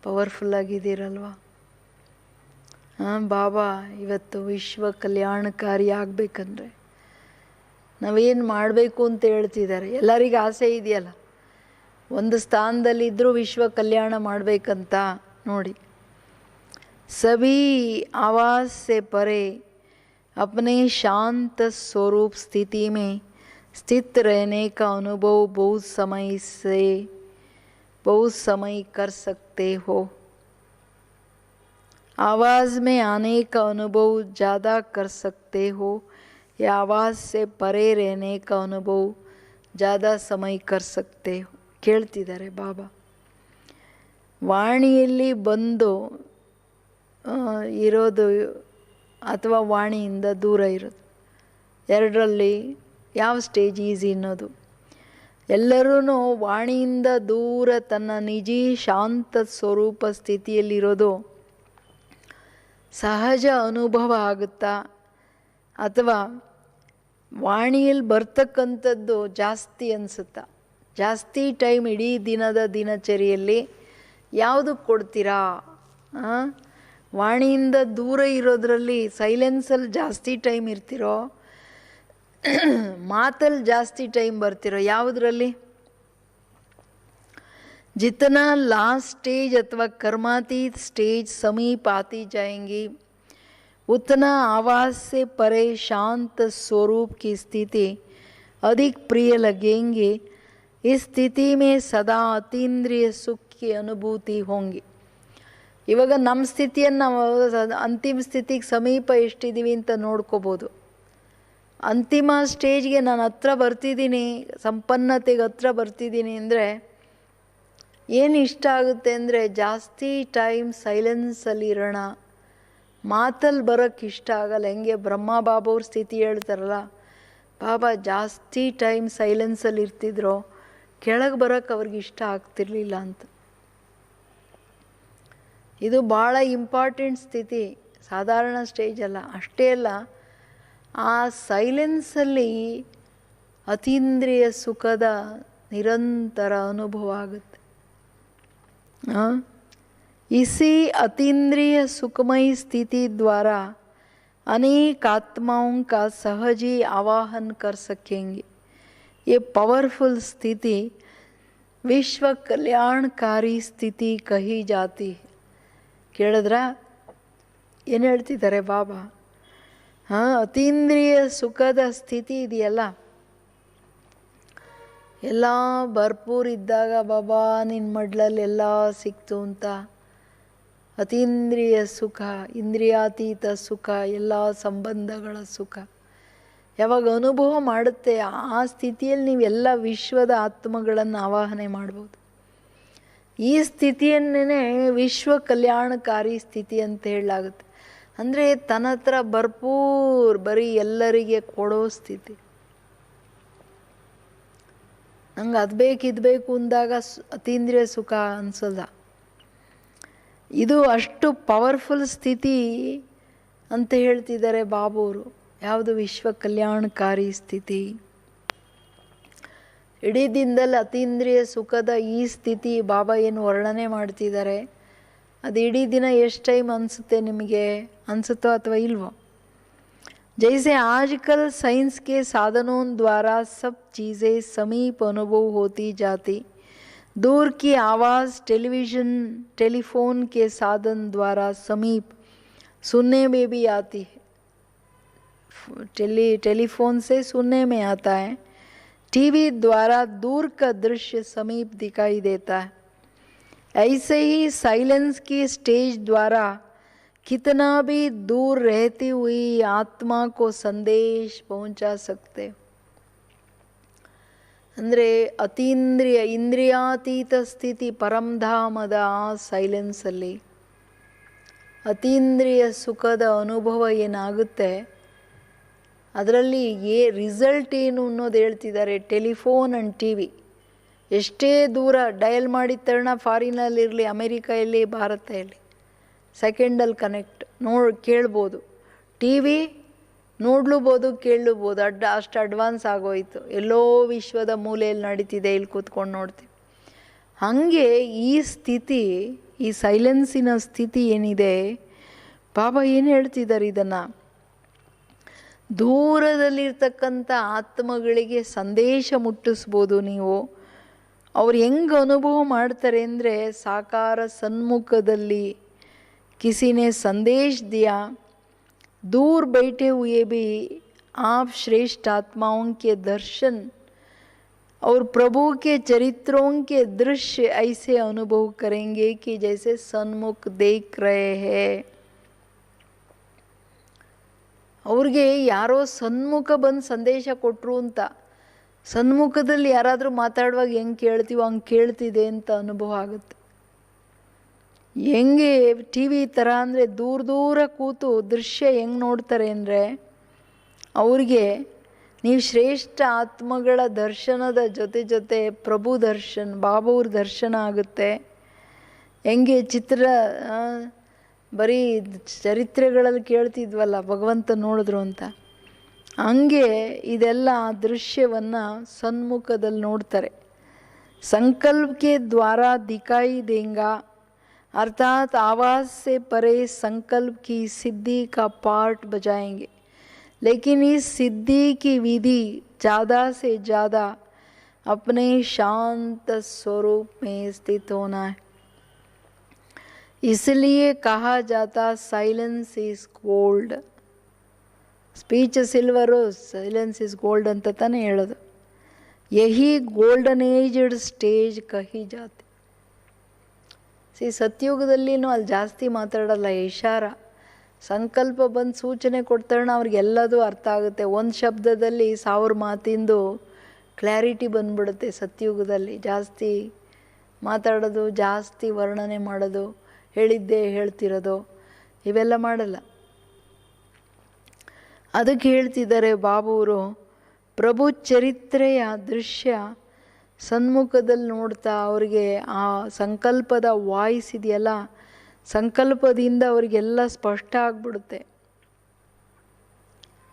Powerful ಆಗಿದ್ದೀರಲ್ವ. ಬಾಬಾ ಇವತ್ತು ವಿಶ್ವ ಕಲ್ಯಾಣಕಾರಿ ಆಗಬೇಕಂದ್ರೆ ನಾವೇನು ಮಾಡಬೇಕು ಅಂತ ಹೇಳ್ತಿದ್ದಾರೆ. ಎಲ್ಲರಿಗೂ ಆಸೆ ಇದೆಯಲ್ಲ, ಒಂದು ಸ್ಥಾನದಲ್ಲಿದ್ದರೂ ವಿಶ್ವ ಕಲ್ಯಾಣ ಮಾಡಬೇಕಂತ. ನೋಡಿ, ಸಭಿ ಆವಾज़ से परे अपने शांत स्वरूप स्थिति में स्थित रहने का अनुभव बहुत समय कर सकते हो. आवाज़ में आने का अनुभव ज़्यादा कर सकते हो या आवाज़ से परे रहने का अनुभव ज़्यादा समय कर सकते हो. ಕೇಳ್ತಿದ್ದಾರೆ ಬಾಬಾ. ವಾಣಿಯಲ್ಲಿ ಬಂದು ಇರೋದು ಅಥವಾ ವಾಣಿಯಿಂದ ದೂರ ಇರೋದು, ಎರಡರಲ್ಲಿ ಯಾವ ಸ್ಟೇಜ್ ಈಸಿ ಅನ್ನೋದು. ಎಲ್ಲರೂ ವಾಣಿಯಿಂದ ದೂರ ತನ್ನ ನಿಜಿ ಶಾಂತ ಸ್ವರೂಪ ಸ್ಥಿತಿಯಲ್ಲಿರೋದು ಸಹಜ ಅನುಭವ ಆಗುತ್ತಾ, ಅಥವಾ ವಾಣಿಯಲ್ಲಿ ಬರ್ತಕ್ಕಂಥದ್ದು ಜಾಸ್ತಿ ಅನಿಸುತ್ತಾ? ಜಾಸ್ತಿ ಟೈಮ್ ಇಡೀ ದಿನದ ದಿನಚರಿಯಲ್ಲಿ ಯಾವುದು ಕೊಡ್ತೀರಾ? ವಾಣಿಯಿಂದ ದೂರ ಇರೋದ್ರಲ್ಲಿ ಸೈಲೆನ್ಸಲ್ಲಿ ಜಾಸ್ತಿ ಟೈಮ್ ಇರ್ತಿರೋ, ಮಾತಲ್ಲಿ ಜಾಸ್ತಿ ಟೈಮ್ ಬರ್ತಿರೋ, ಯಾವುದರಲ್ಲಿ? जितना लास्ट स्टेज अथवा कर्मातीत स्टेज समीप आती जाएंगी उतना आवाज़ से परे शांत स्वरूप की स्थिति अधिक प्रिय लगेंगे. इस स्थिति में सदा अतीन्द्रिय सुख की अनुभूति होंगी. ಇವಾಗ ನಮ್ಮ ಸ್ಥಿತಿಯನ್ನು ನಾವು ಅಂತಿಮ ಸ್ಥಿತಿಗೆ ಸಮೀಪ ಎಷ್ಟಿದ್ದೀವಿ ಅಂತ ನೋಡ್ಕೋಬೋದು. ಅಂತಿಮ ಸ್ಟೇಜ್ಗೆ ನಾನು ಹತ್ರ ಬರ್ತಿದ್ದೀನಿ, ಸಂಪನ್ನತೆಗೆ ಹತ್ರ ಬರ್ತಿದ್ದೀನಿ ಅಂದರೆ ಏನು ಇಷ್ಟ ಆಗುತ್ತೆ ಅಂದರೆ ಜಾಸ್ತಿ ಟೈಮ್ ಸೈಲೆನ್ಸಲ್ಲಿ ಇರೋಣ, ಮಾತಲ್ಲಿ ಬರೋಕ್ಕೆ ಇಷ್ಟ ಆಗಲ್ಲ. ಹೆಂಗೆ ಬ್ರಹ್ಮ ಬಾಬಾವ್ರ ಸ್ಥಿತಿ ಹೇಳ್ತಾರಲ್ಲ, ಬಾಬಾ ಜಾಸ್ತಿ ಟೈಮ್ ಸೈಲೆನ್ಸಲ್ಲಿ ಇರ್ತಿದ್ರು, ಕೆಳಗೆ ಬರೋಕ್ಕೆ ಅವ್ರಿಗೆ ಇಷ್ಟ ಆಗ್ತಿರ್ಲಿಲ್ಲ ಅಂತ. ಇದು ಭಾಳ ಇಂಪಾರ್ಟೆಂಟ್ ಸ್ಥಿತಿ, ಸಾಧಾರಣ ಸ್ಟೇಜ್ ಅಲ್ಲ. ಅಷ್ಟೇ ಅಲ್ಲ, ಆ ಸೈಲೆನ್ಸಲ್ಲಿ ಅತೀಂದ್ರಿಯ ಸುಖದ ನಿರಂತರ ಅನುಭವ ಆಗುತ್ತೆ. इसी अतीन्द्रिय सुखमयी स्थिति द्वारा अनेक आत्माओं का सहज ही आवाहन कर सकेंगे. ये पावरफुल स्थिति विश्व कल्याणकारी स्थिति कही जाती है. ಕೇಳಿದ್ರ ಏನು ಹೇಳ್ತಿದ್ದಾರೆ ಬಾಬಾ? ಅತೀಂದ್ರಿಯ ಸುಖದ ಸ್ಥಿತಿ ಇದೆಯಲ್ಲ, ಎಲ್ಲ ಭರ್ಪೂರ್ ಇದ್ದಾಗ ಬಾಬಾ ನಿನ್ನ ಮಡ್ಲಲ್ಲಿ ಎಲ್ಲ ಸಿಕ್ತು ಅಂತ ಅತೀಂದ್ರಿಯ ಸುಖ, ಇಂದ್ರಿಯಾತೀತ ಸುಖ, ಎಲ್ಲ ಸಂಬಂಧಗಳ ಸುಖ ಯಾವಾಗ ಅನುಭವ ಮಾಡುತ್ತೆ, ಆ ಸ್ಥಿತಿಯಲ್ಲಿ ನೀವೆಲ್ಲ ವಿಶ್ವದ ಆತ್ಮಗಳನ್ನು ಆವಾಹನೆ ಮಾಡ್ಬೋದು. ಈ ಸ್ಥಿತಿಯನ್ನೇ ವಿಶ್ವ ಕಲ್ಯಾಣಕಾರಿ ಸ್ಥಿತಿ ಅಂತ ಹೇಳಲಾಗುತ್ತೆ. ಅಂದರೆ ತನ್ನ ಹತ್ರ ಭರ್ಪೂರ್ ಬರೀ ಎಲ್ಲರಿಗೆ ಕೊಡೋ ಸ್ಥಿತಿ. ನಂಗೆ ಅದು ಬೇಕು ಇದು ಬೇಕು ಅಂದಾಗ ಅತೀಂದ್ರಿಯ ಸುಖ ಅನಿಸಲ್ಲ. ಇದು ಅಷ್ಟು ಪವರ್ಫುಲ್ ಸ್ಥಿತಿ ಅಂತ ಹೇಳ್ತಿದ್ದಾರೆ ಬಾಬುವರು. ಯಾವುದು? ವಿಶ್ವ ಕಲ್ಯಾಣಕಾರಿ ಸ್ಥಿತಿ. ಇಡೀ ದಿನದಲ್ಲಿ ಅತೀಂದ್ರಿಯ ಸುಖದ ಈ ಸ್ಥಿತಿ ಬಾಬಾ ಏನು ವರ್ಣನೆ ಮಾಡ್ತಿದ್ದಾರೆ, ಅದು ಇಡೀ ದಿನ ಎಷ್ಟು ಟೈಮ್ ಅನಿಸುತ್ತೆ ನಿಮಗೆ? ಅನಿಸುತ್ತೋ ಅಥವಾ ಇಲ್ವೋ? जैसे आजकल साइंस के साधनों द्वारा सब चीज़ें समीप अनुभव होती जाती, दूर की आवाज़ टेलीविज़न टेलीफोन के साधन द्वारा समीप सुनने में भी आती है. टेलीफोन से सुनने में आता है. टीवी द्वारा दूर का दृश्य समीप दिखाई देता है. ऐसे ही साइलेंस की स्टेज द्वारा कितना भी दूर रहती हुई आत्मा को संदेश पहुंचा सकते. ಅಂದರೆ ಅತೀಂದ್ರಿಯ ಇಂದ್ರಿಯಾತೀತ ಸ್ಥಿತಿ ಪರಂಧಾಮದ ಸೈಲೆನ್ಸಲ್ಲಿ ಅತೀಂದ್ರಿಯ ಸುಖದ ಅನುಭವ ಏನಾಗುತ್ತೆ, ಅದರಲ್ಲಿ ರಿಸಲ್ಟ್ ಏನು ಅನ್ನೋದು ಹೇಳ್ತಿದ್ದಾರೆ. ಟೆಲಿಫೋನ್ ಆ್ಯಂಡ್ ಟಿ ವಿ ಎಷ್ಟೇ ದೂರ ಡಯಲ್ ಮಾಡಿದ ತಕ್ಷಣ, ಫಾರಿನಲ್ಲಿರಲಿ, ಅಮೇರಿಕಾ ಇರಲಿ, ಭಾರತ ಇರಲಿ, ಸೆಕೆಂಡಲ್ಲಿ ಕನೆಕ್ಟ್ ಕೇಳ್ಬೋದು. ಟಿ ವಿ ನೋಡ್ಲೂಬೋದು, ಕೇಳಲೂಬೋದು. ಅಷ್ಟು ಅಡ್ವಾನ್ಸ್ ಆಗೋಯಿತು. ಎಲ್ಲೋ ವಿಶ್ವದ ಮೂಲೆಯಲ್ಲಿ ನಡೀತಿದೆ, ಇಲ್ಲಿ ಕೂತ್ಕೊಂಡು ನೋಡ್ತೀವಿ. ಹಾಗೆ ಈ ಸ್ಥಿತಿ ಈ ಸೈಲೆನ್ಸಿನ ಸ್ಥಿತಿ ಏನಿದೆ, ಬಾಬಾ ಏನು ಹೇಳ್ತಿದ್ದಾರೆ, ಇದನ್ನು ದೂರದಲ್ಲಿರ್ತಕ್ಕಂಥ ಆತ್ಮಗಳಿಗೆ ಸಂದೇಶ ಮುಟ್ಟಿಸ್ಬೋದು ನೀವು. ಅವ್ರು ಹೆಂಗೆ ಅನುಭವ ಮಾಡ್ತಾರೆ ಅಂದರೆ, ಸಾಕಾರ ಸನ್ಮುಖದಲ್ಲಿ किसी ने संदेश दिया, दूर बैठे हुए भी आप श्रेष्ठ आत्माओं के दर्शन और प्रभु के चरित्रों के दृश्य ऐसे अनुभव करेंगे कि जैसे सन्मुख देख रहे हैं. ಅವ್ರಿಗೆ ಯಾರೋ ಸನ್ಮುಖ ಬಂದು ಸಂದೇಶ ಕೊಟ್ಟರು ಅಂತ, ಸನ್ಮುಖದಲ್ಲಿ ಯಾರಾದರೂ ಮಾತಾಡುವಾಗ ಹೆಂಗೆ ಕೇಳ್ತೀವೋ ಹಂಗೆ ಕೇಳ್ತಿದೆ ಅಂತ ಅನುಭವ ಆಗುತ್ತೆ. ಹೆಂಗೆ ಟಿ ವಿ ಥರ ಅಂದರೆ ದೂರ ದೂರ ಕೂತು ದೃಶ್ಯ ಹೆಂಗೆ ನೋಡ್ತಾರೆ ಅಂದರೆ, ಅವ್ರಿಗೆ ನೀವು ಶ್ರೇಷ್ಠ ಆತ್ಮಗಳ ದರ್ಶನದ ಜೊತೆ ಜೊತೆ ಪ್ರಭು ದರ್ಶನ, ಬಾಬಾವ್ರ ದರ್ಶನ ಆಗುತ್ತೆ. ಹೆಂಗೆ ಚಿತ್ರ ಬರೀ ಚರಿತ್ರೆಗಳಲ್ಲಿ ಕೇಳ್ತಿದ್ವಲ್ಲ ಭಗವಂತ ನೋಡಿದ್ರು ಅಂತ, ಹಂಗೆ ಇದೆಲ್ಲ ದೃಶ್ಯವನ್ನು ಸನ್ಮುಖದಲ್ಲಿ ನೋಡ್ತಾರೆ. ಸಂಕಲ್ಪಕ್ಕೆ ದ್ವಾರ ದಿಕಾಯಿ ದೇಂಗಾ, अर्थात आवाज़ से परे संकल्प की सिद्धि का पार्ट बजाएंगे, लेकिन इस सिद्धि की विधि ज़्यादा से ज़्यादा अपने शांत स्वरूप में स्थित होना है. इसलिए कहा जाता silence is gold. Speech silver silence is gold ಅಂತ ತಾನೇ ಹೇಳೋದು. यही गोल्डन एज्ड स्टेज कही जाती. ಸತ್ಯುಗದಲ್ಲಿನೂ ಅಲ್ಲಿ ಜಾಸ್ತಿ ಮಾತಾಡಲ್ಲ, ಇಶಾರ, ಸಂಕಲ್ಪ ಬಂದು ಸೂಚನೆ ಕೊಡ್ತಾರಣ ಅವ್ರಿಗೆಲ್ಲದೂ ಅರ್ಥ ಆಗುತ್ತೆ. ಒಂದು ಶಬ್ದದಲ್ಲಿ 1000 ಮಾತಿಂದು ಕ್ಲಾರಿಟಿ ಬಂದ್ಬಿಡುತ್ತೆ. ಸತ್ಯುಗದಲ್ಲಿ ಜಾಸ್ತಿ ಮಾತಾಡೋದು, ಜಾಸ್ತಿ ವರ್ಣನೆ ಮಾಡೋದು, ಹೇಳಿದ್ದೇ ಹೇಳ್ತಿರೋದು ಇವೆಲ್ಲ ಮಾಡಲ್ಲ. ಅದಕ್ಕೆ ಹೇಳ್ತಿದ್ದಾರೆ ಬಾಬುವರು, ಪ್ರಭು ಚರಿತ್ರೆಯ ದೃಶ್ಯ ಸನ್ಮುಖದಲ್ಲಿ ನೋಡ್ತಾ ಅವ್ರಿಗೆ ಆ ಸಂಕಲ್ಪದ ವಾಯ್ಸ್ ಇದೆಯಲ್ಲ, ಸಂಕಲ್ಪದಿಂದ ಅವರಿಗೆಲ್ಲ ಸ್ಪಷ್ಟ ಆಗಿಬಿಡುತ್ತೆ.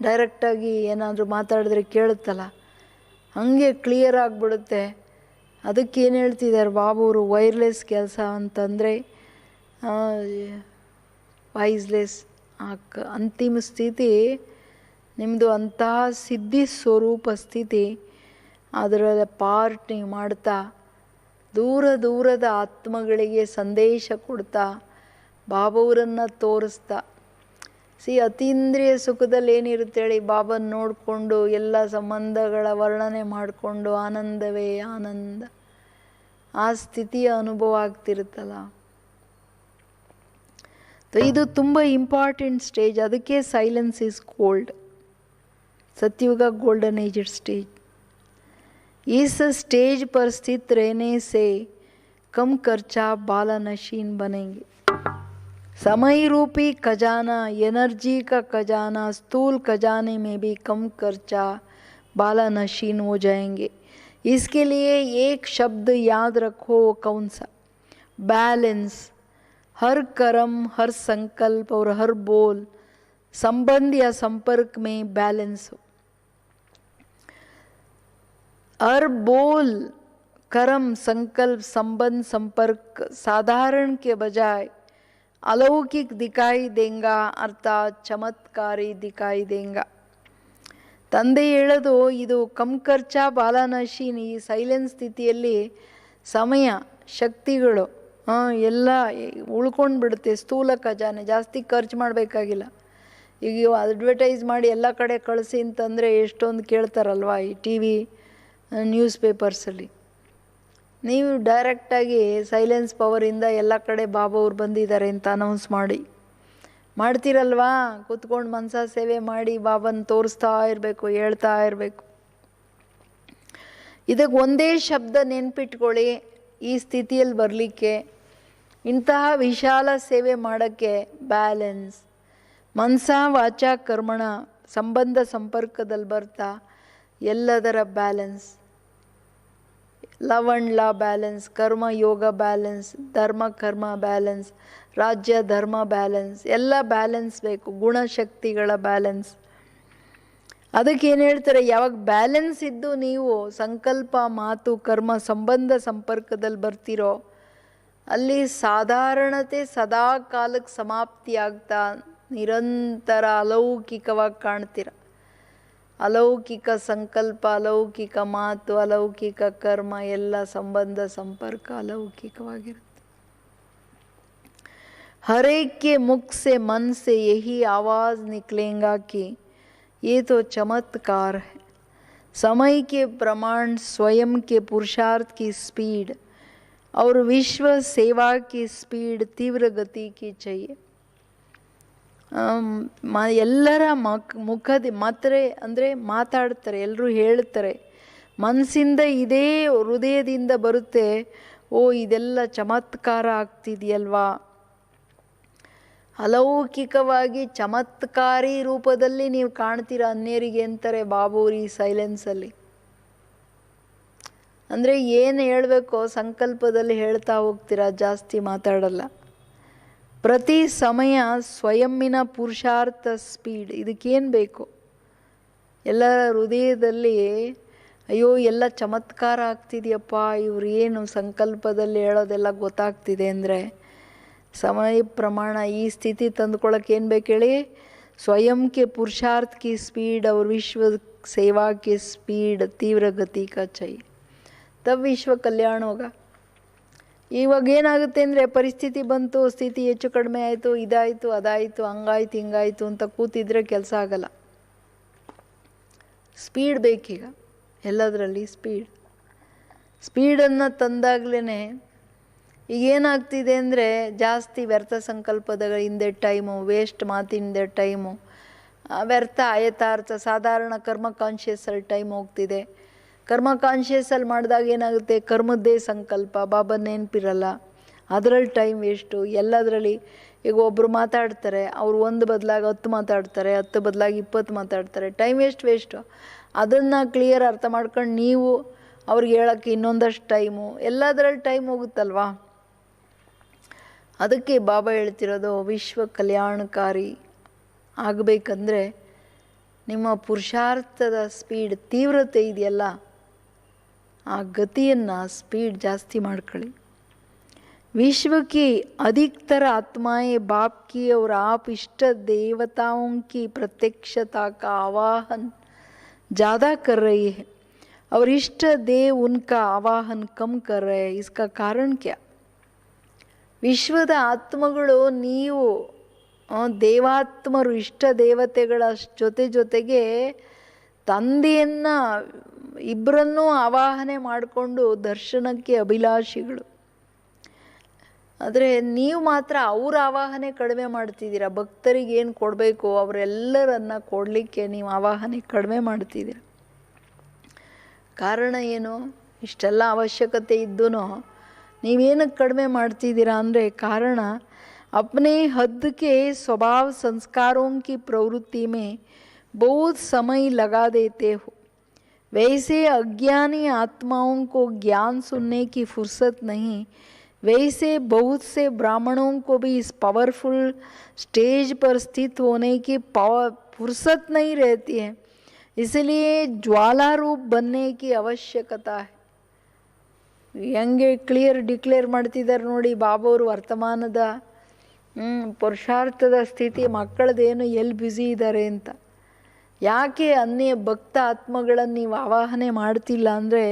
ಡೈರೆಕ್ಟಾಗಿ ಏನಾದರೂ ಮಾತಾಡಿದ್ರೆ ಕೇಳುತ್ತಲ್ಲ, ಹಾಗೆ ಕ್ಲಿಯರ್ ಆಗಿಬಿಡುತ್ತೆ. ಅದಕ್ಕೆ ಏನು ಹೇಳ್ತಿದ್ದಾರೆ ಬಾಬುವರು, ವೈರ್ಲೆಸ್ ಕೆಲಸ ಅಂತಂದರೆ ವಾಯ್ಸ್ಲೆಸ್ ಅಂತಿಮ ಸ್ಥಿತಿ ನಿಮ್ಮದು, ಅಂತಹ ಸಿದ್ಧಿ ಸ್ವರೂಪ ಸ್ಥಿತಿ. ಅದರ ಪಾರ್ಟ್ ನೀವು ಮಾಡ್ತಾ ದೂರ ದೂರದ ಆತ್ಮಗಳಿಗೆ ಸಂದೇಶ ಕೊಡ್ತಾ ಬಾಬಾವರನ್ನು ತೋರಿಸ್ತಾ. ಅತೀಂದ್ರಿಯ ಸುಖದಲ್ಲಿ ಏನಿರುತ್ತೆ ಹೇಳಿ, ಬಾಬನ ನೋಡಿಕೊಂಡು ಎಲ್ಲ ಸಂಬಂಧಗಳ ವರ್ಣನೆ ಮಾಡಿಕೊಂಡು ಆನಂದವೇ ಆನಂದ, ಆ ಸ್ಥಿತಿಯ ಅನುಭವ ಆಗ್ತಿರುತ್ತಲ್ಲ. ಇದು ತುಂಬ ಇಂಪಾರ್ಟೆಂಟ್ ಸ್ಟೇಜ್. ಅದಕ್ಕೆ ಸೈಲೆನ್ಸ್ ಈಸ್ ಗೋಲ್ಡ್. सतयुग गोल्डन एज स्टेज. इस स्टेज पर स्थित रहने से कम खर्चा बाला नशीन बनेंगे. समय रूपी खजाना, एनर्जी का खजाना, स्थूल खजाने में भी कम खर्चा बाला नशीन हो जाएंगे. इसके लिए एक शब्द याद रखो, कौन सा? बैलेंस. हर कर्म, हर संकल्प और हर बोल संबंध या संपर्क में बैलेंस हो. हर बोल, कर्म, संकल्प, संबंध, संपर्क साधारण के बजाय अलौकिक दिखाई देंगा, अर्थात चमत्कारी दिखाई देंगा. ತಂದೆ ಹೇಳೋದು ಇದು ಕಮ್ ಖರ್ಚಾ ಬಾಲಾನಶೀನ್. ಈ ಸೈಲೆನ್ಸ್ ಸ್ಥಿತಿಯಲ್ಲಿ ಸಮಯ, ಶಕ್ತಿಗಳು ಎಲ್ಲ ಉಳ್ಕೊಂಡು ಬಿಡುತ್ತೆ. ಸ್ಥೂಲ ಖಜಾನೆ, ಜಾಸ್ತಿ ಖರ್ಚು ಮಾಡಬೇಕಾಗಿಲ್ಲ. ಈಗ ಅಡ್ವರ್ಟೈಸ್ ಮಾಡಿ ಎಲ್ಲ ಕಡೆ ಕಳಿಸಿ ಅಂತಂದರೆ ಎಷ್ಟೊಂದು ಕೇಳ್ತಾರಲ್ವ ಈ ಟಿ ವಿ ನ್ಯೂಸ್ ಪೇಪರ್ಸಲ್ಲಿ. ನೀವು ಡೈರೆಕ್ಟಾಗಿ ಸೈಲೆನ್ಸ್ ಪವರಿಂದ ಎಲ್ಲ ಕಡೆ ಬಾಬಾ ಅವ್ರು ಬಂದಿದ್ದಾರೆ ಅಂತ ಅನೌನ್ಸ್ ಮಾಡ್ತೀರಲ್ವಾ, ಕೂತ್ಕೊಂಡು ಮನಸ ಸೇವೆ ಮಾಡಿ ಬಾಬನ ತೋರಿಸ್ತಾ ಇರಬೇಕು, ಹೇಳ್ತಾ ಇರಬೇಕು. ಇದಕ್ಕೆ ಒಂದೇ ಶಬ್ದ ನೆನ್ಪಿಟ್ಕೊಳ್ಳಿ, ಈ ಸ್ಥಿತಿಯಲ್ಲಿ ಬರಲಿಕ್ಕೆ, ಇಂತಹ ವಿಶಾಲ ಸೇವೆ ಮಾಡೋಕ್ಕೆ ಬ್ಯಾಲೆನ್ಸ್. ಮನಸ ವಾಚ ಕರ್ಮಣ ಸಂಬಂಧ ಸಂಪರ್ಕದಲ್ಲಿ ಬರ್ತಾ ಎಲ್ಲದರ balance. Love and law balance, ಕರ್ಮ ಯೋಗ ಬ್ಯಾಲೆನ್ಸ್, ಧರ್ಮ ಕರ್ಮ ಬ್ಯಾಲೆನ್ಸ್, ರಾಜ್ಯ ಧರ್ಮ ಬ್ಯಾಲೆನ್ಸ್, ಎಲ್ಲ ಬ್ಯಾಲೆನ್ಸ್ ಬೇಕು, ಗುಣಶಕ್ತಿಗಳ ಬ್ಯಾಲೆನ್ಸ್. ಅದಕ್ಕೆ ಏನು ಹೇಳ್ತಾರೆ, ಯಾವಾಗ ಬ್ಯಾಲೆನ್ಸ್ ಇದ್ದು ನೀವು ಸಂಕಲ್ಪ, ಮಾತು, ಕರ್ಮ, ಸಂಬಂಧ ಸಂಪರ್ಕದಲ್ಲಿ ಬರ್ತೀರೋ ಅಲ್ಲಿ ಸಾಧಾರಣತೆ ಸದಾ ಕಾಲಕ್ಕೆ ಸಮಾಪ್ತಿ ಆಗ್ತಾ ನಿರಂತರ ಅಲೌಕಿಕವಾಗಿ ಕಾಣ್ತೀರ. ಅಲೌಕಿಕ ಸಂಕಲ್ಪ, ಅಲೌಕಿಕ ಮಾತು, ಅಲೌಕಿಕ ಕರ್ಮ, ಎಲ್ಲ ಸಂಬಂಧ ಸಂಪರ್ಕ ಅಲೌಕಿಕವಾಗಿರುತ್ತೆ. हर एक के मुख से मन से यही आवाज़ निकलेगा कि ये तो चमत्कार है. समय के प्रमाण स्वयं के पुरुषार्थ की स्पीड और विश्व सेवा की स्पीड तीव्र गति की चाहिए. ಎಲ್ಲರ ಮುಖದ ಮಾತ್ರೆ ಅಂದರೆ ಮಾತಾಡ್ತಾರೆ, ಎಲ್ಲರೂ ಹೇಳ್ತಾರೆ, ಮನಸ್ಸಿಂದ ಇದೇ ಹೃದಯದಿಂದ ಬರುತ್ತೆ. ಓ ಇದೆಲ್ಲ ಚಮತ್ಕಾರ ಆಗ್ತಿದೆಯಲ್ವಾ, ಅಲೌಕಿಕವಾಗಿ ಚಮತ್ಕಾರಿ ರೂಪದಲ್ಲಿ ನೀವು ಕಾಣ್ತೀರ ಅನ್ಯರಿಗೆ ಅಂತಾರೆ ಬಾಬೂರಿ ಸೈಲೆನ್ಸಲ್ಲಿ. ಅಂದರೆ ಏನು ಹೇಳಬೇಕೋ ಸಂಕಲ್ಪದಲ್ಲಿ ಹೇಳ್ತಾ ಹೋಗ್ತೀರಾ, ಜಾಸ್ತಿ ಮಾತಾಡಲ್ಲ. ಪ್ರತಿ ಸಮಯ ಸ್ವಯಂನ ಪುರುಷಾರ್ಥ ಸ್ಪೀಡ್. ಇದಕ್ಕೇನು ಬೇಕು? ಎಲ್ಲರ ಹೃದಯದಲ್ಲಿ ಅಯ್ಯೋ ಎಲ್ಲ ಚಮತ್ಕಾರ ಆಗ್ತಿದೆಯಪ್ಪ, ಇವ್ರು ಏನು ಸಂಕಲ್ಪದಲ್ಲಿ ಹೇಳೋದೆಲ್ಲ ಗೊತ್ತಾಗ್ತಿದೆ ಅಂದರೆ ಸಮಯ ಪ್ರಮಾಣ. ಈ ಸ್ಥಿತಿ ತಂದುಕೊಳ್ಳೋಕೆ ಏನು ಬೇಕು ಹೇಳಿ? ಸ್ವಯಂ ಕೆ ಪುರುಷಾರ್ಥ ಕಿ ಸ್ಪೀಡ್ ಅವ್ರ ವಿಶ್ವ ಸೇವಾ ಕಿ ಸ್ಪೀಡ್ ತೀವ್ರ ಗತಿ ಕಾ चाहिए, ತಬ್ ವಿಶ್ವ ಕಲ್ಯಾಣ ಹೋಗ. ಇವಾಗ ಏನಾಗುತ್ತೆ ಅಂದರೆ ಪರಿಸ್ಥಿತಿ ಬಂತು, ಸ್ಥಿತಿ ಹೆಚ್ಚು ಕಡಿಮೆ ಆಯಿತು, ಇದಾಯಿತು ಅದಾಯಿತು, ಹಂಗಾಯ್ತು ಹಿಂಗಾಯಿತು ಅಂತ ಕೂತಿದ್ರೆ ಕೆಲಸ ಆಗಲ್ಲ. ಸ್ಪೀಡ್ ಬೇಕೀಗ ಎಲ್ಲದರಲ್ಲಿ. ಸ್ಪೀಡನ್ನು ತಂದಾಗಲೇ ಈಗೇನಾಗ್ತಿದೆ ಅಂದರೆ ಜಾಸ್ತಿ ವ್ಯರ್ಥ ಸಂಕಲ್ಪದ ಹಿಂದೆ ಟೈಮು, ವೇಸ್ಟ್ ಮಾತಿಂದೆ ಟೈಮು, ವ್ಯರ್ಥ ಆಯತಾರ್ಥ ಸಾಧಾರಣ ಕರ್ಮ ಕಾನ್ಷಿಯಸ್ಸಲ್ಲಿ ಟೈಮ್ ಹೋಗ್ತಿದೆ. ಕರ್ಮ ಕಾನ್ಷಿಯಸ್ಸಲ್ಲಿ ಮಾಡಿದಾಗ ಏನಾಗುತ್ತೆ, ಕರ್ಮದ್ದೇ ಸಂಕಲ್ಪ, ಬಾಬಾ ನೆನಪಿರಲ್ಲ, ಅದರಲ್ಲಿ ಟೈಮ್ ವೇಸ್ಟು. ಎಲ್ಲದರಲ್ಲಿ ಈಗ ಒಬ್ಬರು ಮಾತಾಡ್ತಾರೆ, ಅವರು 1 ಬದಲಾಗಿ 10 ಮಾತಾಡ್ತಾರೆ, 10 ಬದಲಾಗಿ 20 ಮಾತಾಡ್ತಾರೆ, ಟೈಮ್ ವೇಸ್ಟು. ಅದನ್ನು ಕ್ಲಿಯರ್ ಅರ್ಥ ಮಾಡ್ಕೊಂಡು ನೀವು ಅವ್ರಿಗೆ ಹೇಳೋಕ್ಕೆ ಇನ್ನೊಂದಷ್ಟು ಟೈಮು, ಎಲ್ಲದರಲ್ಲಿ ಟೈಮ್ ಹೋಗುತ್ತಲ್ವಾ. ಅದಕ್ಕೆ ಬಾಬಾ ಹೇಳ್ತಿರೋದು ವಿಶ್ವ ಕಲ್ಯಾಣಕಾರಿ ಆಗಬೇಕಂದ್ರೆ ನಿಮ್ಮ ಪುರುಷಾರ್ಥದ ಸ್ಪೀಡ್, ತೀವ್ರತೆ ಇದೆಯಲ್ಲ, ಆ ಗತಿಯನ್ನು ಸ್ಪೀಡ್ ಜಾಸ್ತಿ ಮಾಡ್ಕೊಳ್ಳಿ. विश्व की अधिकतर आत्माएं बाप की और आप इष्ट देवताओं की प्रत्यक्षता का आवाहन ज़्यादा कर रही है और इष्ट देव उनका आवाहन कम कर रहे हैं. इसका कारण क्या? ವಿಶ್ವದ ಆತ್ಮಗಳು ನೀವು ದೇವಾತ್ಮರು, ಇಷ್ಟ ದೇವತೆಗಳ ಜೊತೆಗೆ ತಂದೆಯನ್ನು ಇಬ್ಬರನ್ನೂ ಆವಾಹನೆ ಮಾಡಿಕೊಂಡು ದರ್ಶನಕ್ಕೆ ಅಭಿಲಾಷಿಗಳು. ಆದರೆ ನೀವು ಮಾತ್ರ ಅವ್ರ ಆವಾಹನೆ ಕಡಿಮೆ ಮಾಡ್ತಿದ್ದೀರ. ಭಕ್ತರಿಗೆ ಏನು ಕೊಡಬೇಕು ಅವರೆಲ್ಲರನ್ನ ಕೊಡಲಿಕ್ಕೆ ನೀವು ಆವಾಹನೆ ಕಡಿಮೆ ಮಾಡ್ತಿದ್ದೀರ. ಕಾರಣ ಏನು? ಇಷ್ಟೆಲ್ಲ ಅವಶ್ಯಕತೆ ಇದ್ದೂ ನೀವೇನಕ್ಕೆ ಕಡಿಮೆ ಮಾಡ್ತಿದ್ದೀರಾ ಅಂದರೆ कारण अपने हद के स्वभाव संस्कारों की प्रवृत्ति में बहुत समय लगा देते हो. वैसे अज्ञानी आत्माओं को ज्ञान सुनने की फुर्सत नहीं, वैसे बहुत से ब्राह्मणों को भी इस पावरफुल स्टेज पर स्थित होने की फुर्सत नहीं रहती है. इसलिए ज्वाला रूप बनने की आवश्यकता है. ಹೆಂಗೆ ಕ್ಲಿಯರ್ ಡಿಕ್ಲೇರ್ ಮಾಡ್ತಿದ್ದಾರೆ ನೋಡಿ ಬಾಬಾವರು ವರ್ತಮಾನದ ಪುರುಷಾರ್ಥದ ಸ್ಥಿತಿ, ಮಕ್ಕಳದೇನು ಎಲ್ಲಿ ಬ್ಯುಸಿ ಇದ್ದಾರೆ ಅಂತ. ಯಾಕೆ ಅನ್ಯ ಭಕ್ತ ಆತ್ಮಗಳನ್ನು ನೀವು ಆವಾಹನೆ ಮಾಡ್ತಿಲ್ಲ ಅಂದರೆ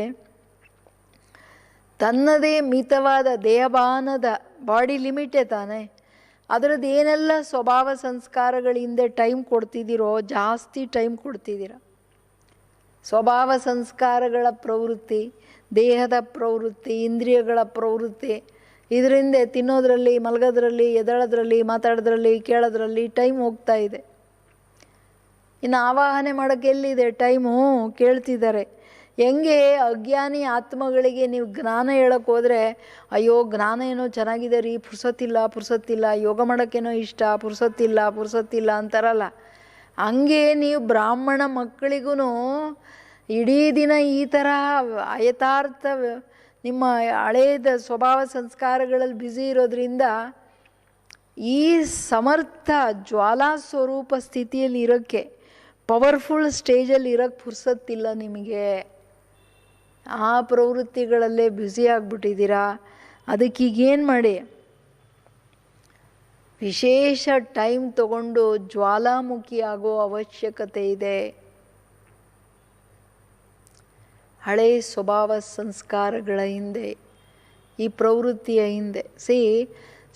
ತನ್ನದೇ ಮಿತವಾದ ದೇಹಭಾನದ ಬಾಡಿ ಲಿಮಿಟೇ ತಾನೆ, ಅದರದ್ದು ಏನೆಲ್ಲ ಸ್ವಭಾವ ಸಂಸ್ಕಾರಗಳ ಹಿಂದೆ ಟೈಮ್ ಕೊಡ್ತಿದ್ದೀರೋ ಜಾಸ್ತಿ ಟೈಮ್ ಕೊಡ್ತಿದ್ದೀರ. ಸ್ವಭಾವ ಸಂಸ್ಕಾರಗಳ ಪ್ರವೃತ್ತಿ, ದೇಹದ ಪ್ರವೃತ್ತಿ, ಇಂದ್ರಿಯಗಳ ಪ್ರವೃತ್ತಿ, ಇದರಿಂದ ತಿನ್ನೋದ್ರಲ್ಲಿ, ಮಲಗೋದ್ರಲ್ಲಿ, ಎದಳೋದ್ರಲ್ಲಿ, ಮಾತಾಡೋದ್ರಲ್ಲಿ, ಕೇಳೋದ್ರಲ್ಲಿ ಟೈಮ್ ಹೋಗ್ತಾ ಇದೆ. ಇನ್ನು ಆವಾಹನೆ ಮಾಡೋಕ್ಕೆ ಎಲ್ಲಿದೆ ಟೈಮು? ಕೇಳ್ತಿದ್ದಾರೆ. ಹೆಂಗೆ ಅಜ್ಞಾನಿ ಆತ್ಮಗಳಿಗೆ ನೀವು ಜ್ಞಾನ ಹೇಳೋಕ್ಕೆ ಹೋದರೆ ಅಯ್ಯೋ ಜ್ಞಾನ ಏನೋ ಚೆನ್ನಾಗಿದೆ ರೀ, ಪುರ್ಸೊತ್ತಿಲ್ಲ, ಯೋಗ ಮಾಡೋಕ್ಕೇನೋ ಇಷ್ಟ, ಪುರ್ಸೊತ್ತಿಲ್ಲ ಅಂತಾರಲ್ಲ, ಹಂಗೆ ನೀವು ಬ್ರಾಹ್ಮಣ ಮಕ್ಕಳಿಗೂ ಇಡೀ ದಿನ ಈ ಥರ ಅಯಥಾರ್ಥ ನಿಮ್ಮ ಹಳೇದ ಸ್ವಭಾವ ಸಂಸ್ಕಾರಗಳಲ್ಲಿ ಬ್ಯುಸಿ ಇರೋದ್ರಿಂದ ಈ ಸಮರ್ಥ ಜ್ವಾಲಾ ಸ್ವರೂಪ ಸ್ಥಿತಿಯಲ್ಲಿ ಇರೋಕ್ಕೆ, ಪವರ್ಫುಲ್ ಸ್ಟೇಜಲ್ಲಿ ಇರೋಕ್ಕೆ ಪುರ್ಸೊತ್ತಿಲ್ಲ ನಿಮಗೆ. ಆ ಪ್ರವೃತ್ತಿಗಳಲ್ಲೇ ಬ್ಯುಸಿ ಆಗಿಬಿಟ್ಟಿದ್ದೀರಾ. ಅದಕ್ಕೀಗೇನು ಮಾಡಿ, ವಿಶೇಷ ಟೈಮ್ ತಗೊಂಡು ಜ್ವಾಲಾಮುಖಿ ಆಗೋ ಅವಶ್ಯಕತೆ ಇದೆ. ಹಳೆ ಸ್ವಭಾವ ಸಂಸ್ಕಾರಗಳ ಹಿಂದೆ, ಈ ಪ್ರವೃತ್ತಿಯ ಹಿಂದೆ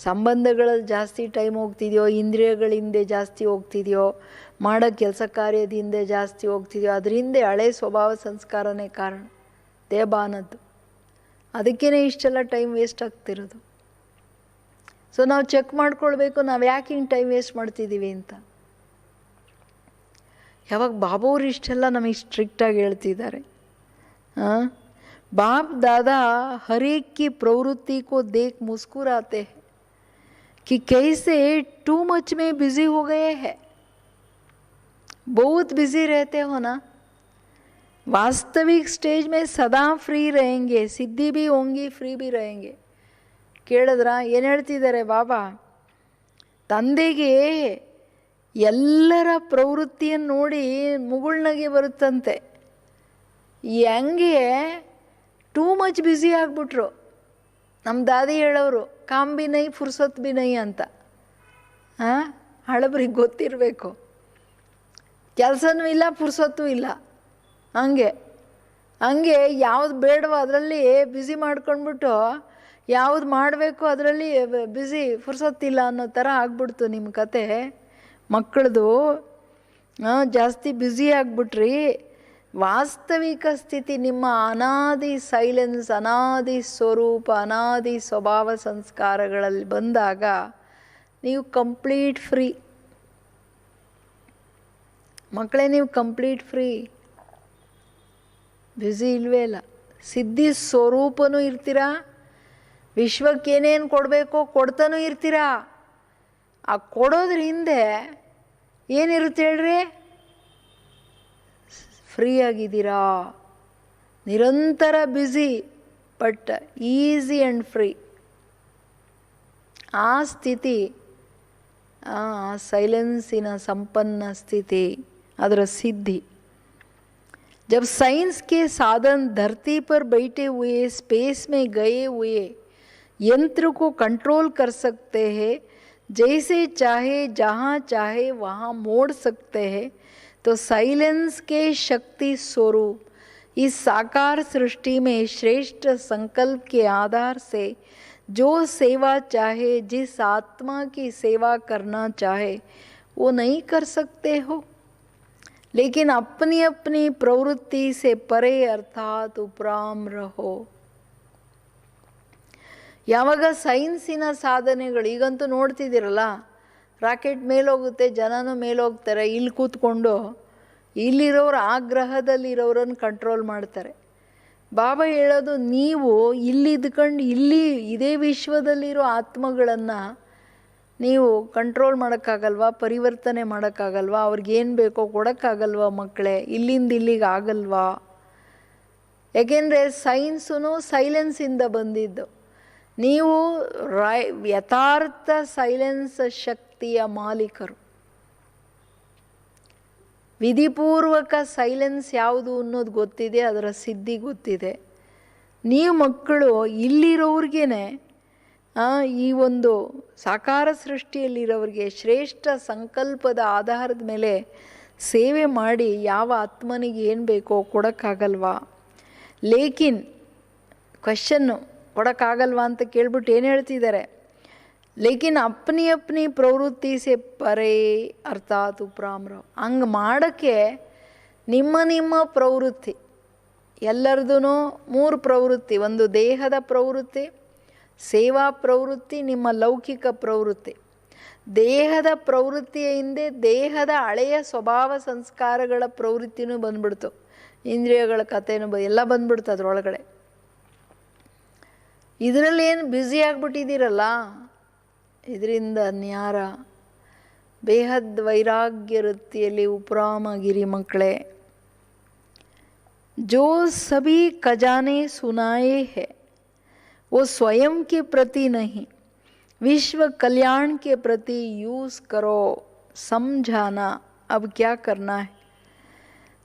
ಸಂಬಂಧಗಳಲ್ಲಿ ಜಾಸ್ತಿ ಟೈಮ್ ಹೋಗ್ತಿದೆಯೋ, ಇಂದ್ರಿಯಗಳ ಹಿಂದೆ ಜಾಸ್ತಿ ಹೋಗ್ತಿದೆಯೋ, ಮಾಡೋ ಕೆಲಸ ಕಾರ್ಯದ ಹಿಂದೆ ಜಾಸ್ತಿ ಹೋಗ್ತಿದೆಯೋ, ಅದ್ರ ಹಿಂದೆ ಹಳೆ ಸ್ವಭಾವ ಸಂಸ್ಕಾರನೇ ಕಾರಣ, ದೇಹಬಾನದ್ದು. ಅದಕ್ಕೇ ಇಷ್ಟೆಲ್ಲ ಟೈಮ್ ವೇಸ್ಟ್ ಆಗ್ತಿರೋದು. ಸೊ ನಾವು ಚೆಕ್ ಮಾಡ್ಕೊಳ್ಬೇಕು, ನಾವು ಯಾಕೆ ಹಿಂಗೆ ಟೈಮ್ ವೇಸ್ಟ್ ಮಾಡ್ತಿದ್ದೀವಿ ಅಂತ. ಯಾವಾಗ ಬಾಬುವ್ರು ಇಷ್ಟೆಲ್ಲ ನಮಗೆ ಸ್ಟ್ರಿಕ್ಟಾಗಿ ಹೇಳ್ತಿದ್ದಾರೆ. बाप दादा हर एक की प्रवृत्ति को देख मुस्कुराते हैं कि कैसे टू मच में बिजी हो गए हैं. बहुत बिजी रहते हो ना. वास्तविक स्टेज में सदा फ्री रहेंगे, सिद्धि भी होंगी, फ्री भी रहेंगे. ಕೇಳಿದ್ರ ಏನು ಹೇಳ್ತಿದ್ದಾರೆ ಬಾಬಾ? ತಂದೆಗೆ ಎಲ್ಲರ ಪ್ರವೃತ್ತಿಯನ್ನು ನೋಡಿ ಮುಗುಳ್ನಗೆ ಬರುತ್ತಂತೆ. ಹೆಂಗೆ ಟೂ ಮಚ್ ಬ್ಯುಸಿ ಆಗಿಬಿಟ್ರು. ನಮ್ಮ ದಾದಿ ಹೇಳೋರು ಕಾಮ್ ಬಿ ನೈ ಫುರ್ಸತ್ ಬಿ ನೈ ಅಂತ. ಹಳಬ್ರಿಗೆ ಗೊತ್ತಿರಬೇಕು, ಕೆಲಸನೂ ಇಲ್ಲ ಫುರ್ಸತ್ತೂ ಇಲ್ಲ. ಹಂಗೆ ಯಾವ್ದು ಬೇಡವೋ ಅದರಲ್ಲಿ ಬ್ಯುಸಿ ಮಾಡ್ಕೊಂಡ್ಬಿಟ್ಟು ಯಾವ್ದು ಮಾಡಬೇಕು ಅದರಲ್ಲಿ ಬ್ಯುಸಿ, ಫುರ್ಸತ್ತಿಲ್ಲ ಅನ್ನೋ ಥರ ಆಗ್ಬಿಡ್ತು ನಿಮ್ಮ ಕತೆ ಮಕ್ಕಳದು. ಜಾಸ್ತಿ ಬ್ಯುಸಿ ಆಗಿಬಿಟ್ರಿ. ವಾಸ್ತವಿಕ ಸ್ಥಿತಿ ನಿಮ್ಮ ಅನಾದಿ ಸೈಲೆನ್ಸ್, ಅನಾದಿ ಸ್ವರೂಪ, ಅನಾದಿ ಸ್ವಭಾವ ಸಂಸ್ಕಾರಗಳಲ್ಲಿ ಬಂದಾಗ ನೀವು ಕಂಪ್ಲೀಟ್ ಫ್ರೀ ಮಕ್ಕಳೇ. ನೀವು ಕಂಪ್ಲೀಟ್ ಫ್ರೀ, ಬ್ಯುಸಿ ಇಲ್ವೇ ಇಲ್ಲ. ಸಿದ್ಧಿ ಸ್ವರೂಪನೂ ಇರ್ತೀರಾ, ವಿಶ್ವಕ್ಕೆ ಏನೇನು ಕೊಡಬೇಕೋ ಕೊಡ್ತಾನೂ ಇರ್ತೀರಾ. ಆ ಕೊಡೋದ್ರ ಹಿಂದೆ ಏನಿರುತ್ತೆ ಹೇಳ್ರಿ? ಫ್ರೀ ಆಗಿದ್ದೀರಾ, ನಿರಂತರ busy but easy and free. ಆ ಸ್ಥಿತಿ, ಆ ಸೈಲೆನ್ಸಿನ ಸಂಪನ್ನ ಸ್ಥಿತಿ, ಅದರ ಸಿದ್ಧಿ. जब साइंस के साधन धरती पर बैठे हुए स्पेस में गए हुए यंत्र को कंट्रोल कर सकते हैं, जैसे चाहे जहाँ चाहे वहाँ मोड़ सकते हैं, तो साइलेंस के शक्ति स्वरूप इस साकार सृष्टि में श्रेष्ठ संकल्प के आधार से जो सेवा चाहे, जिस आत्मा की सेवा करना चाहे, वो नहीं कर सकते हो. लेकिन अपनी अपनी प्रवृत्ति से परे अर्थात उपराम रहो. ಯಾವಾಗ ಸೈನ್ಸಿನ ಸಾಧನೆಗಳು, ಈಗಂತೂ ನೋಡ್ತಿದ್ದೀರಲ್ಲ, ರಾಕೆಟ್ ಮೇಲೋಗುತ್ತೆ, ಜನನೂ ಮೇಲೋಗ್ತಾರೆ, ಇಲ್ಲಿ ಕೂತ್ಕೊಂಡು ಇಲ್ಲಿರೋರು ಆ ಗ್ರಹದಲ್ಲಿರೋರನ್ನು ಕಂಟ್ರೋಲ್ ಮಾಡ್ತಾರೆ. ಬಾಬಾ ಹೇಳೋದು, ನೀವು ಇಲ್ಲಿ ಇದ್ಕೊಂಡು ಇಲ್ಲಿ ಇದೇ ವಿಶ್ವದಲ್ಲಿರೋ ಆತ್ಮಗಳನ್ನು ನೀವು ಕಂಟ್ರೋಲ್ ಮಾಡೋಕ್ಕಾಗಲ್ವಾ? ಪರಿವರ್ತನೆ ಮಾಡೋಕ್ಕಾಗಲ್ವಾ? ಅವ್ರಿಗೇನು ಬೇಕೋ ಕೊಡೋಕ್ಕಾಗಲ್ವಾ? ಮಕ್ಕಳೇ, ಇಲ್ಲಿಂದ ಇಲ್ಲಿಗೆ ಆಗಲ್ವಾ? ಯಾಕೆಂದರೆ ಸೈನ್ಸೂ ಸೈಲೆನ್ಸಿಂದ ಬಂದಿದ್ದು. ನೀವು ಯಥಾರ್ಥ ಸೈಲೆನ್ಸ್ ಶಕ್ತಿಯ ಮಾಲೀಕರು. ವಿಧಿಪೂರ್ವಕ ಸೈಲೆನ್ಸ್ ಯಾವುದು ಅನ್ನೋದು ಗೊತ್ತಿದೆ, ಅದರ ಸಿದ್ಧಿ ಗೊತ್ತಿದೆ. ನೀವು ಮಕ್ಕಳು ಇಲ್ಲಿರೋರಿಗೇ ಈ ಒಂದು ಸಾಕಾರ ಸೃಷ್ಟಿಯಲ್ಲಿರೋರಿಗೆ ಶ್ರೇಷ್ಠ ಸಂಕಲ್ಪದ ಆಧಾರದ ಮೇಲೆ ಸೇವೆ ಮಾಡಿ ಯಾವ ಆತ್ಮನಿಗೆ ಏನು ಬೇಕೋ ಕೊಡೋಕ್ಕಾಗಲ್ವಾ? ಲೇಕಿನ್ ಕ್ವಶನ್ನು ಕೊಡೋಕ್ಕಾಗಲ್ವಾ ಅಂತ ಕೇಳ್ಬಿಟ್ಟು ಏನು ಹೇಳ್ತಿದ್ದಾರೆ? ಲೇಕಿನ್ ಅಪ್ನಿ ಅಪ್ನಿ ಪ್ರವೃತ್ತಿ ಸೆ ಪರೇ ಅರ್ಥಾತ್ ಉಪ್ರಾಮ್ರಾವ್. ಹಂಗೆ ಮಾಡೋಕ್ಕೆ ನಿಮ್ಮ ಪ್ರವೃತ್ತಿ, ಎಲ್ಲರದೂ 3 ಪ್ರವೃತ್ತಿ. ಒಂದು ದೇಹದ ಪ್ರವೃತ್ತಿ, ಸೇವಾ ಪ್ರವೃತ್ತಿ, ನಿಮ್ಮ ಲೌಕಿಕ ಪ್ರವೃತ್ತಿ. ದೇಹದ ಪ್ರವೃತ್ತಿಯ ಹಿಂದೆ ದೇಹದ ಹಳೆಯ ಸ್ವಭಾವ ಸಂಸ್ಕಾರಗಳ ಪ್ರವೃತ್ತಿನೂ ಬಂದ್ಬಿಡ್ತು, ಇಂದ್ರಿಯಗಳ ಕಥೆನೂ ಎಲ್ಲ ಬಂದ್ಬಿಡ್ತು ಅದರೊಳಗಡೆ. ಇದರಲ್ಲಿ ಏನು ಬ್ಯುಸಿ ಆಗಿಬಿಟ್ಟಿದ್ದೀರಲ್ಲ, ಇದರಿಂದ ನ್ಯಾರ ಬೇಹದ್ ವೈರಾಗ್ಯ ವೃತ್ತಿಯಲ್ಲಿ ಉಪರಾಮಗಿರಿ ಮಕ್ಕಳೇ. जो सभी खजाने सुनाए हैं वो स्वयं के प्रति नहीं, विश्व कल्याण के प्रति यूज़ करो. समझाना अब क्या करना है.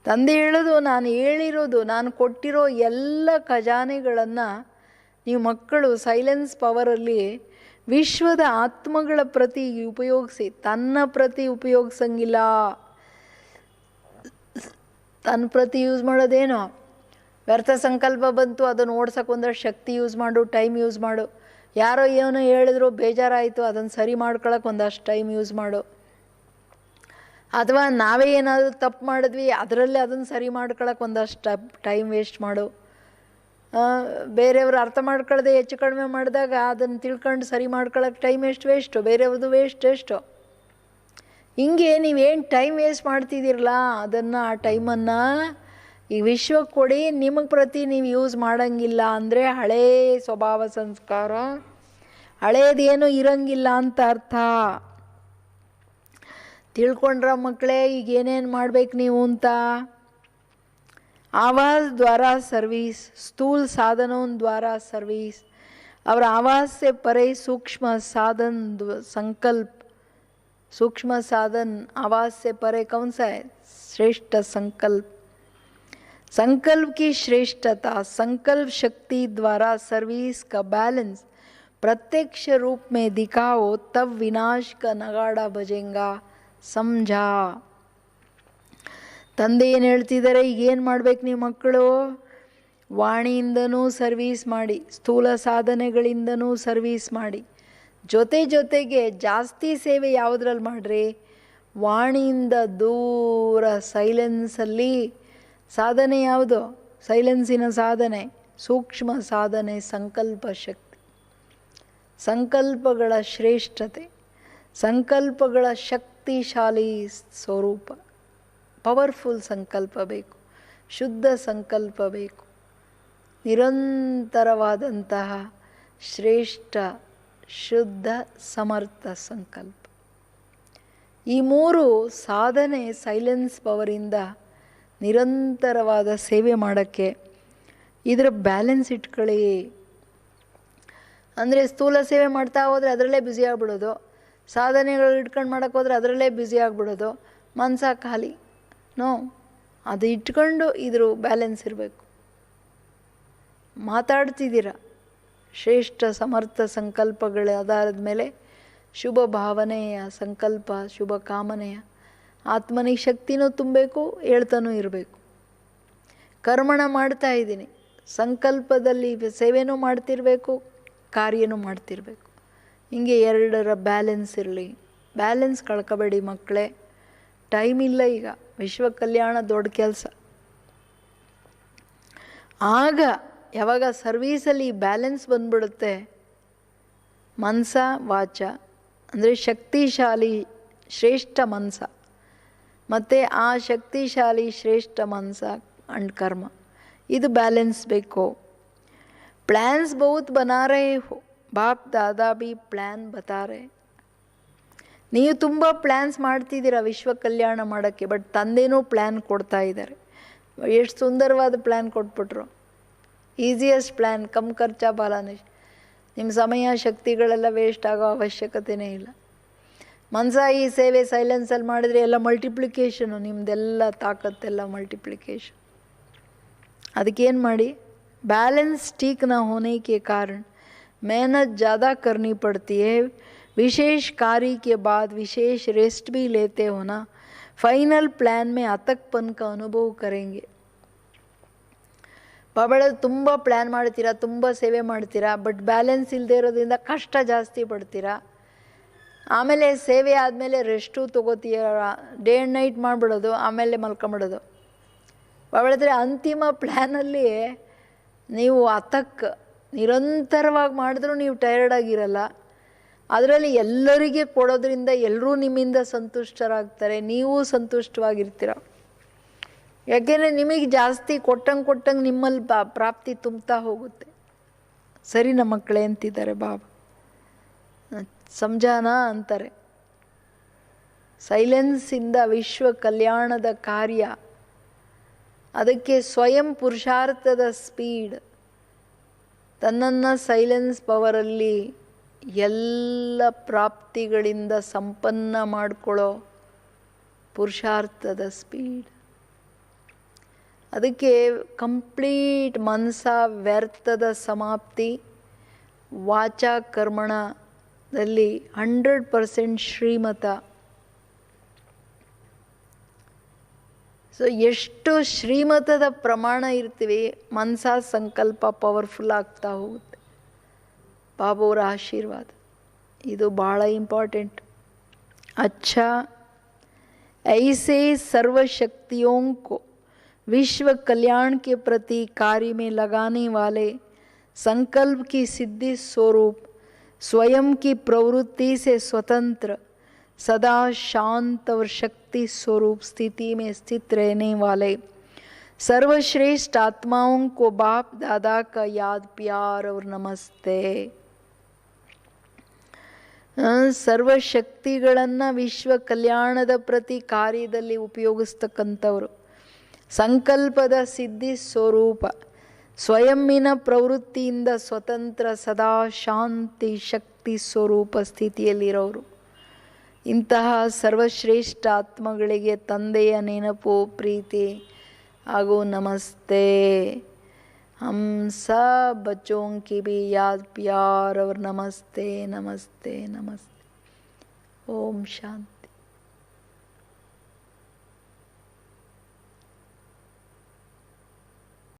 ತಂದೆ ಹೇಳೋದು, ನಾನು ಹೇಳಿರೋದು, ನಾನು ಕೊಟ್ಟಿರೋ ಎಲ್ಲ ಖಜಾನೆಗಳನ್ನು ನೀವು ಮಕ್ಕಳು ಸೈಲೆನ್ಸ್ ಪವರಲ್ಲಿ ವಿಶ್ವದ ಆತ್ಮಗಳ ಪ್ರತಿ ಉಪಯೋಗಿಸಿ, ತನ್ನ ಪ್ರತಿ ಉಪಯೋಗಿಸಂಗಿಲ್ಲ. ತನ್ನ ಪ್ರತಿ ಯೂಸ್ ಮಾಡೋದೇನೋ, ವ್ಯರ್ಥ ಸಂಕಲ್ಪ ಬಂತು ಅದನ್ನು ಓಡ್ಸೋಕೆ ಒಂದಷ್ಟು ಶಕ್ತಿ ಯೂಸ್ ಮಾಡು, ಟೈಮ್ ಯೂಸ್ ಮಾಡು. ಯಾರೋ ಏನೋ ಹೇಳಿದ್ರು ಬೇಜಾರಾಯಿತು ಅದನ್ನು ಸರಿ ಮಾಡ್ಕೊಳಕ್ಕೆ ಒಂದಷ್ಟು ಟೈಮ್ ಯೂಸ್ ಮಾಡು. ಅಥವಾ ನಾವೇ ಏನಾದರೂ ತಪ್ಪು ಮಾಡಿದ್ವಿ ಅದರಲ್ಲೇ ಅದನ್ನು ಸರಿ ಮಾಡ್ಕೊಳಕ್ಕೆ ಒಂದಷ್ಟು ಟೈಮ್ ವೇಸ್ಟ್ ಮಾಡು. ಬೇರೆಯವರು ಅರ್ಥ ಮಾಡ್ಕೊಳ್ಳದೆ ಹೆಚ್ಚು ಕಡಿಮೆ ಮಾಡಿದಾಗ ಅದನ್ನು ತಿಳ್ಕೊಂಡು ಸರಿ ಮಾಡ್ಕೊಳಕ್ಕೆ ಟೈಮ್ ವೇಸ್ಟು, ಬೇರೆಯವ್ರದ್ದು ಎಷ್ಟು. ಹಿಂಗೆ ನೀವೇನು ಟೈಮ್ ವೇಸ್ಟ್ ಮಾಡ್ತಿದ್ದೀರಲ್ಲ ಅದನ್ನು, ಆ ಟೈಮನ್ನು ಈ ವಿಶ್ವಕ್ಕೆ ಕೊಡಿ. ನಿಮಗೆ ಪ್ರತಿ ನೀವು ಯೂಸ್ ಮಾಡೋಂಗಿಲ್ಲ ಅಂದರೆ ಹಳೇ ಸ್ವಭಾವ ಸಂಸ್ಕಾರ, ಹಳೇದೇನು ಇರೋಂಗಿಲ್ಲ ಅಂತ ಅರ್ಥ. ತಿಳ್ಕೊಂಡ್ರ ಮಕ್ಕಳೇ ಈಗ ಏನೇನು ಮಾಡ್ಬೇಕು ನೀವು ಅಂತ. आवाज़ द्वारा सर्विस, स्थूल साधनों द्वारा सर्विस और आवाज़ से परे सूक्ष्म साधन संकल्प. सूक्ष्म साधन आवाज़ से परे कौन सा है? श्रेष्ठ संकल्प. संकल्प की श्रेष्ठता, संकल्प शक्ति द्वारा सर्विस का बैलेंस प्रत्यक्ष रूप में दिखाओ, तब विनाश का नगाड़ा बजेगा. समझा? ತಂದೆ ಏನು ಹೇಳ್ತಿದ್ದಾರೆ, ಈಗೇನು ಮಾಡ್ಬೇಕು ನೀವು ಮಕ್ಕಳು? ವಾಣಿಯಿಂದನೂ ಸರ್ವೀಸ್ ಮಾಡಿ, ಸ್ಥೂಲ ಸಾಧನೆಗಳಿಂದನೂ ಸರ್ವೀಸ್ ಮಾಡಿ. ಜೊತೆಗೆ ಜಾಸ್ತಿ ಸೇವೆ ಯಾವುದ್ರಲ್ಲಿ ಮಾಡಿರಿ? ವಾಣಿಯಿಂದ ದೂರ ಸೈಲೆನ್ಸಲ್ಲಿ ಸಾಧನೆ ಯಾವುದು? ಸೈಲೆನ್ಸಿನ ಸಾಧನೆ, ಸೂಕ್ಷ್ಮ ಸಾಧನೆ, ಸಂಕಲ್ಪ ಶಕ್ತಿ, ಸಂಕಲ್ಪಗಳ ಶ್ರೇಷ್ಠತೆ, ಸಂಕಲ್ಪಗಳ ಶಕ್ತಿಶಾಲಿ ಸ್ವರೂಪ. ಪವರ್ಫುಲ್ ಸಂಕಲ್ಪ ಬೇಕು, ಶುದ್ಧ ಸಂಕಲ್ಪ ಬೇಕು, ನಿರಂತರವಾದಂತಹ ಶ್ರೇಷ್ಠ ಶುದ್ಧ ಸಮರ್ಥ ಸಂಕಲ್ಪ. ಈ ಮೂರು ಸಾಧನೆ ಸೈಲೆನ್ಸ್ ಪವರಿಂದ ನಿರಂತರವಾದ ಸೇವೆ ಮಾಡೋಕ್ಕೆ ಇದರ ಬ್ಯಾಲೆನ್ಸ್ ಇಟ್ಕೊಳ್ಳಿ. ಅಂದರೆ ಸ್ಥೂಲ ಸೇವೆ ಮಾಡ್ತಾ ಹೋದರೆ ಅದರಲ್ಲೇ ಬ್ಯುಸಿ ಆಗಿಬಿಡೋದು, ಸಾಧನೆಗಳು ಇಟ್ಕೊಂಡು ಮಾಡೋಕ್ಕೆ ಹೋದರೆ ಅದರಲ್ಲೇ ಬ್ಯುಸಿ ಆಗಿಬಿಡೋದು, ಮನಸ ಖಾಲಿ. ನೋ, ಅದು ಇಟ್ಕೊಂಡು ಇದ್ರ ಬ್ಯಾಲೆನ್ಸ್ ಇರಬೇಕು. ಮಾತಾಡ್ತಿದ್ದೀರ ಶ್ರೇಷ್ಠ ಸಮರ್ಥ ಸಂಕಲ್ಪಗಳ ಆಧಾರದ ಮೇಲೆ, ಶುಭ ಭಾವನೆಯ ಸಂಕಲ್ಪ, ಶುಭ ಕಾಮನೆಯ ಆತ್ಮನಿಗೆ ಶಕ್ತಿನೂ ತುಂಬಬೇಕು, ಹೇಳ್ತಾನೂ ಇರಬೇಕು. ಕರ್ಮಣ ಮಾಡ್ತಾ ಇದ್ದೀನಿ, ಸಂಕಲ್ಪದಲ್ಲಿ ಸೇವೆನೂ ಮಾಡ್ತಿರಬೇಕು, ಕಾರ್ಯನೂ ಮಾಡ್ತಿರಬೇಕು. ಹಿಂಗೆ ಎರಡರ ಬ್ಯಾಲೆನ್ಸ್ ಇರಲಿ. ಬ್ಯಾಲೆನ್ಸ್ ಕಳ್ಕೊಬೇಡಿ ಮಕ್ಕಳೇ. ಟೈಮ್ ಇಲ್ಲ ಈಗ, ವಿಶ್ವ ಕಲ್ಯಾಣ ದೊಡ್ಡ ಕೆಲಸ. ಆಗ ಯಾವಾಗ ಸರ್ವೀಸಲ್ಲಿ ಬ್ಯಾಲೆನ್ಸ್ ಬಂದ್ಬಿಡುತ್ತೆ, ಮನಸ ವಾಚ ಅಂದರೆ ಶಕ್ತಿಶಾಲಿ ಶ್ರೇಷ್ಠ ಮನಸ ಮತ್ತು ಆ ಶಕ್ತಿಶಾಲಿ ಶ್ರೇಷ್ಠ ಮನಸ ಅಂಡ್ ಕರ್ಮ, ಇದು ಬ್ಯಾಲೆನ್ಸ್ ಬೇಕು. ಪ್ಲ್ಯಾನ್ಸ್ ಬಹುತ್ ಬನಾ ರಹೆ ಹೋ, ಬಾಪ್ ದಾದಾ ಬಿ ಪ್ಲ್ಯಾನ್ ಬತಾ ರಹೆ. ನೀವು ತುಂಬ ಪ್ಲ್ಯಾನ್ಸ್ ಮಾಡ್ತಿದ್ದೀರ ವಿಶ್ವ ಕಲ್ಯಾಣ ಮಾಡೋಕ್ಕೆ, ಬಟ್ ತಂದೆನೂ ಪ್ಲ್ಯಾನ್ ಕೊಡ್ತಾ ಇದ್ದಾರೆ. ಎಷ್ಟು ಸುಂದರವಾದ ಪ್ಲ್ಯಾನ್ ಕೊಟ್ಬಿಟ್ರು. ಈಸಿಯೆಸ್ಟ್ ಪ್ಲ್ಯಾನ್, ಕಮ್ ಖರ್ಚಾ ಬಾಲಾನಿಶ್. ನಿಮ್ಮ ಸಮಯ ಶಕ್ತಿಗಳೆಲ್ಲ ವೇಸ್ಟ್ ಆಗೋ ಅವಶ್ಯಕತೆಯೇ ಇಲ್ಲ. ಮನಸ ಈ ಸೇವೆ ಸೈಲೆನ್ಸಲ್ಲಿ ಮಾಡಿದರೆ ಎಲ್ಲ ಮಲ್ಟಿಪ್ಲಿಕೇಶನು, ನಿಮ್ಮದೆಲ್ಲ ತಾಕತ್ತೆಲ್ಲ ಮಲ್ಟಿಪ್ಲಿಕೇಶನ್. ಅದಕ್ಕೇನು ಮಾಡಿ, बैलेंस ठीक ना होने के कारण मेहनत ज़्यादा करनी पड़ती है. विशेष कार्य के बाद विशेष रेस्ट भी लेते हो ना, फाइनल प्लान में अतकपन का अनुभव करेंगे. ಬಹಳ ತುಂಬ ಪ್ಲ್ಯಾನ್ ಮಾಡ್ತೀರಾ, ತುಂಬ ಸೇವೆ ಮಾಡ್ತೀರಾ, ಬಟ್ ಬ್ಯಾಲೆನ್ಸ್ ಇಲ್ಲದೆ ಇರೋದ್ರಿಂದ ಕಷ್ಟ ಜಾಸ್ತಿ ಪಡ್ತೀರಾ. ಆಮೇಲೆ ಸೇವೆ ಆದಮೇಲೆ ರೆಸ್ಟು ತೊಗೋತೀರ, ಡೇ ಆ್ಯಂಡ್ ನೈಟ್ ಮಾಡಿಬಿಡೋದು, ಆಮೇಲೆ ಮಲ್ಕೊಂಬಿಡೋದು. ಬಹಳದ್ರೆ ಅಂತಿಮ ಪ್ಲ್ಯಾನಲ್ಲಿ ನೀವು ನಿರಂತರವಾಗಿ ಮಾಡಿದ್ರೂ ನೀವು ಟಯರ್ಡಾಗಿರಲ್ಲ. ಅದರಲ್ಲಿ ಎಲ್ಲರಿಗೆ ಕೊಡೋದ್ರಿಂದ ಎಲ್ಲರೂ ನಿಮ್ಮಿಂದ ಸಂತುಷ್ಟರಾಗ್ತಾರೆ, ನೀವು ಸಂತುಷ್ಟವಾಗಿರ್ತೀರ. ಯಾಕೆಂದರೆ ನಿಮಗೆ ಜಾಸ್ತಿ ಕೊಟ್ಟಂಗೆ ನಿಮ್ಮಲ್ಲಿ ಪ್ರಾಪ್ತಿ ತುಂಬ್ತಾ ಹೋಗುತ್ತೆ. ಸರಿ ನಮ್ಮ ಮಕ್ಕಳೇ ಅಂತಿದ್ದಾರೆ ಬಾಬಾ, ಸಂಜಾನ ಅಂತಾರೆ. ಸೈಲೆನ್ಸಿಂದ ವಿಶ್ವ ಕಲ್ಯಾಣದ ಕಾರ್ಯ, ಅದಕ್ಕೆ ಸ್ವಯಂ ಪುರುಷಾರ್ಥದ ಸ್ಪೀಡ್, ತನ್ನನ್ನು ಸೈಲೆನ್ಸ್ ಪವರಲ್ಲಿ ಎಲ್ಲ ಪ್ರಾಪ್ತಿಗಳಿಂದ ಸಂಪನ್ನ ಮಾಡಿಕೊಳ್ಳೋ ಪುರುಷಾರ್ಥದ ಸ್ಪೀಡ್. ಅದಕ್ಕೆ ಕಂಪ್ಲೀಟ್ ಮನಸ ವ್ಯರ್ಥದ ಸಮಾಪ್ತಿ, ವಾಚಾ ಕರ್ಮಣದಲ್ಲಿ 100% ಶ್ರೀಮತ. ಸೊ ಎಷ್ಟು ಶ್ರೀಮತದ ಪ್ರಮಾಣ ಇರ್ತೀವಿ, ಮನಸ ಸಂಕಲ್ಪ ಪವರ್ಫುಲ್ ಆಗ್ತಾ ಹೋಗುತ್ತೆ. ಬಾಬಾವರ ಆಶೀರ್ವಾದ ಇದು ಬಹಳ ಇಂಪಾರ್ಟೆಂಟ್. अच्छा, ऐसे सर्व शक्तियों को विश्व कल्याण के प्रति कार्य में लगाने वाले संकल्प की सिद्धि स्वरूप स्वयं की प्रवृत्ति से स्वतंत्र सदा शांत और शक्ति स्वरूप स्थिति में स्थित रहने वाले सर्वश्रेष्ठ आत्माओं को बाप दादा का याद प्यार और नमस्ते. ಸರ್ವಶಕ್ತಿಗಳನ್ನು ವಿಶ್ವ ಕಲ್ಯಾಣದ ಪ್ರತಿ ಕಾರ್ಯದಲ್ಲಿ ಉಪಯೋಗಿಸ್ತಕ್ಕಂಥವರು, ಸಂಕಲ್ಪದ ಸಿದ್ಧಿ ಸ್ವರೂಪ, ಸ್ವಯಂನ ಪ್ರವೃತ್ತಿಯಿಂದ ಸ್ವತಂತ್ರ ಸದಾ ಶಾಂತಿ ಶಕ್ತಿ ಸ್ವರೂಪ ಸ್ಥಿತಿಯಲ್ಲಿರೋರು. ಇಂತಹ ಸರ್ವಶ್ರೇಷ್ಠ ಆತ್ಮಗಳಿಗೆ ತಂದೆಯ ನೆನಪು, ಪ್ರೀತಿ ಹಾಗೂ ನಮಸ್ತೆ. हम सब बच्चों की भी याद प्यार और नमस्ते नमस्ते नमस्ते. ओम शांति.